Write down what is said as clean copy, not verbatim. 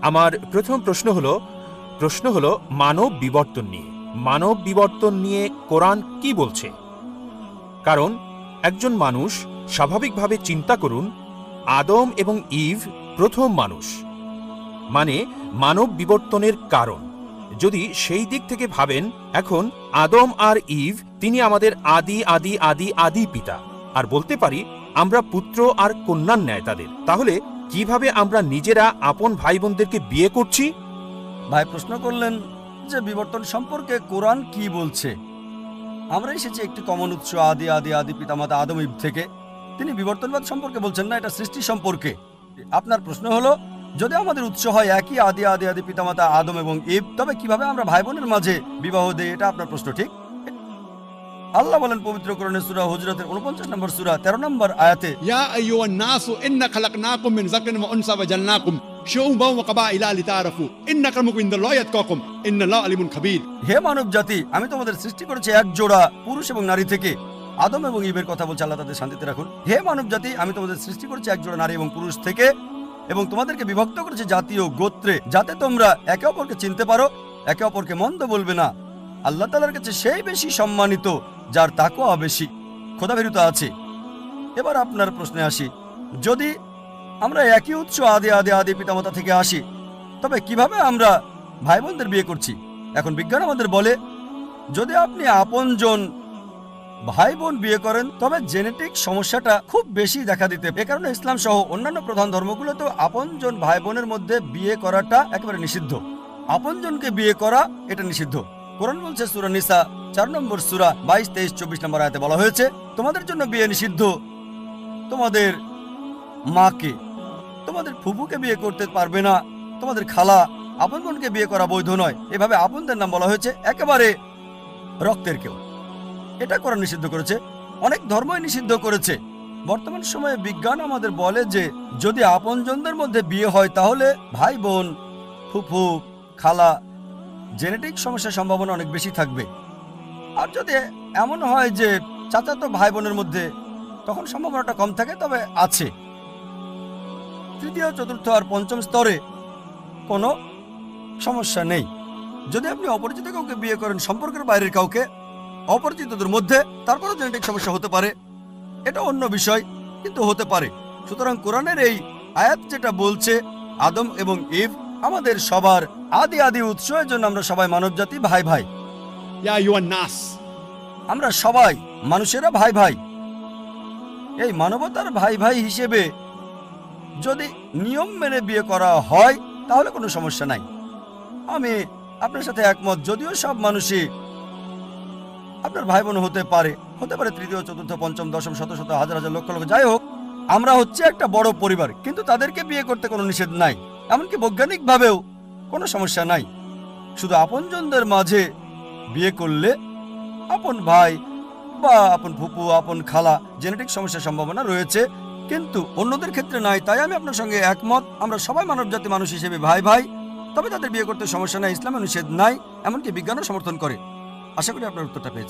আমার প্রথম প্রশ্ন হলো মানব বিবর্তন নিয়ে। মানব বিবর্তন নিয়ে কোরআন কি বলছে? কারণ একজন মানুষ, স্বাভাবিকভাবে চিন্তা করুন, আদম এবং ইভ প্রথম মানুষ, মানে মানব বিবর্তনের কারণ। যদি সেই দিক থেকে ভাবেন, এখন আদম আর ইভ তিনি আমাদের আদি আদি আদি আদি পিতা, আর বলতে পারি আমরা পুত্র আর কন্যার ন্যায় তাদের। তাহলে কিভাবে আমরা নিজেরা আপন ভাই বোনদেরকে বিয়ে করছি? ভাই প্রশ্ন করলেন যে বিবর্তন সম্পর্কে কোরআন কি বলছে। আমরা এসেছি একটি কমন উৎস, আদি আদি আদি পিতামাতা আদম ইব থেকে। তিনি বিবর্তনবাদ সম্পর্কে বলছেন না, এটা সৃষ্টি সম্পর্কে। আপনার প্রশ্ন হলো, যদি আমাদের উৎস হয় একই আদি আদি আদি পিতামাতা আদম এবং ইব, তবে কিভাবে আমরা ভাই বোনের মাঝে বিবাহ দেই? এটা আপনার প্রশ্ন, ঠিক? আল্লাহ বলেন পবিত্র কোরআনে সূরা হুজরাতের 49 নম্বর সূরা 13 নম্বর আয়াতে, ইয়া আইয়ুহান নাসু ইন্না খালাকনাকুম মিন যাকারিন ওয়া উনসা ওয়া জালনাকুম শুউবান ওয়া কাবাইলা লিতাআরাফু ইন্না আক্রামাকুম ইনদাল্লাহি আতকাকুম ইন্নাল্লাহা আলিমুন খাবীর। হে মানব জাতি, আমি তোমাদের সৃষ্টি করেছি এক জোড়া পুরুষ এবং নারী থেকে। আদম এবং ইবের কথা বলছে, আল্লাহ তাদের শান্তিতে রাখুন। হে মানব জাতি, আমি তোমাদের সৃষ্টি করেছি এক জোড়া নারী এবং পুরুষ থেকে, এবং তোমাদেরকে বিভক্ত করেছি জাতি ও গোত্রে, যাতে তোমরা একে অপরকে চিনতে পারো, একে অপরকে মন্দ বলবে না। আল্লাহ তাআলার কাছে সেই বেশি সম্মানিত যার তাকওয়া বেশি, খোদাভীরুতা আছে। এবার আপনার প্রশ্নে আসি, যদি আমরা একই উৎস আদি আদি আদি পিতামাতা থেকে আসি, তবে কিভাবে আমরা ভাই বোনদের বিয়ে করছি? এখন বিজ্ঞান আমাদের বলে, যদি আপনি আপনজন ভাই বোন বিয়ে করেন, তবে জেনেটিক সমস্যাটা খুব বেশি দেখা দিতে। এ কারণে ইসলাম সহ অন্যান্য প্রধান ধর্মগুলোতেও আপনজন ভাই বোনের মধ্যে বিয়ে করাটা একেবারে নিষিদ্ধ। আপনজনকে বিয়ে করা এটা নিষিদ্ধ। কোরআন বলছে সূরা নিসা 4 নম্বর সূরা 22, 23, 24 নম্বর আয়াতে বলা হয়েছে, তোমাদের জন্য বিয়ে নিষিদ্ধ তোমাদের মাকে, তোমাদের ফুফুকে বিয়ে করতে পারবে না, তোমাদের খালা, আপন বোনকে বিয়ে করা বৈধ নয়। এভাবে আপনদের নাম বলা হয়েছে, একেবারে রক্তের কেউ। এটা কোরআন নিষিদ্ধ করেছে, অনেক ধর্মই নিষিদ্ধ করেছে। বর্তমান সময়ে বিজ্ঞান আমাদের বলে যে যদি আপনজনদের মধ্যে বিয়ে হয়, তাহলে ভাই বোন, ফুফু, খালা, জেনেটিক সমস্যার সম্ভাবনা অনেক বেশি থাকবে। আর যদি এমন হয় যে চাচাতো ভাই বোনের মধ্যে, তখন সম্ভাবনাটা কম থাকে, তবে আছে। তৃতীয়, চতুর্থ আর পঞ্চম স্তরে কোনো সমস্যা নেই। যদি আপনি অপরিচিত কাউকে বিয়ে করেন, সম্পর্কের বাইরের কাউকে, অপরিচিতদের মধ্যে, তারপরও জেনেটিক সমস্যা হতে পারে, এটা অন্য বিষয়, কিন্তু হতে পারে। সুতরাং কোরআনের এই আয়াত যেটা বলছে আদম এবং ইভ আমাদের সবার আদি আদি উৎস, এর জন্য আমরা সবাই মানবজাতি, ভাই ভাই। ইয়া আইয়ুহান নাস, আমরা সবাই মানুষেরা ভাই ভাই। এই মানবতার ভাই ভাই হিসেবে যদি নিয়ম মেনে বিয়ে করা হয়, তাহলে কোনো সমস্যা নাই। আমি আপনার সাথে একমত, যদিও সব মানুষই আপনার ভাই বোন হতে পারে, তৃতীয়, চতুর্থ, পঞ্চম, দশম, শত শত, হাজার হাজার, লক্ষ লক্ষ, যাই হোক, আমরা হচ্ছে একটা বড় পরিবার, কিন্তু তাদেরকে বিয়ে করতে কোনো নিষেধ নাই। এমনকি বৈজ্ঞানিকভাবেও কোনো সমস্যা নাই। শুধু আপনজনদের মাঝে বিয়ে করলে আপন ভাই বা আপন ফুপু, আপন খালা, জেনেটিক সমস্যার সম্ভাবনা রয়েছে, কিন্তু অন্যদের ক্ষেত্রে নাই। তাই আমি আপনার সঙ্গে একমত, আমরা সবাই মানবজাতি, মানুষ হিসেবে ভাই ভাই। তবে তাদের বিয়ে করতে সমস্যা নাই, ইসলামে নিষেধ নাই, এমনকি বিজ্ঞানও সমর্থন করে। আশা করি আপনার উত্তরটা পেয়েছেন।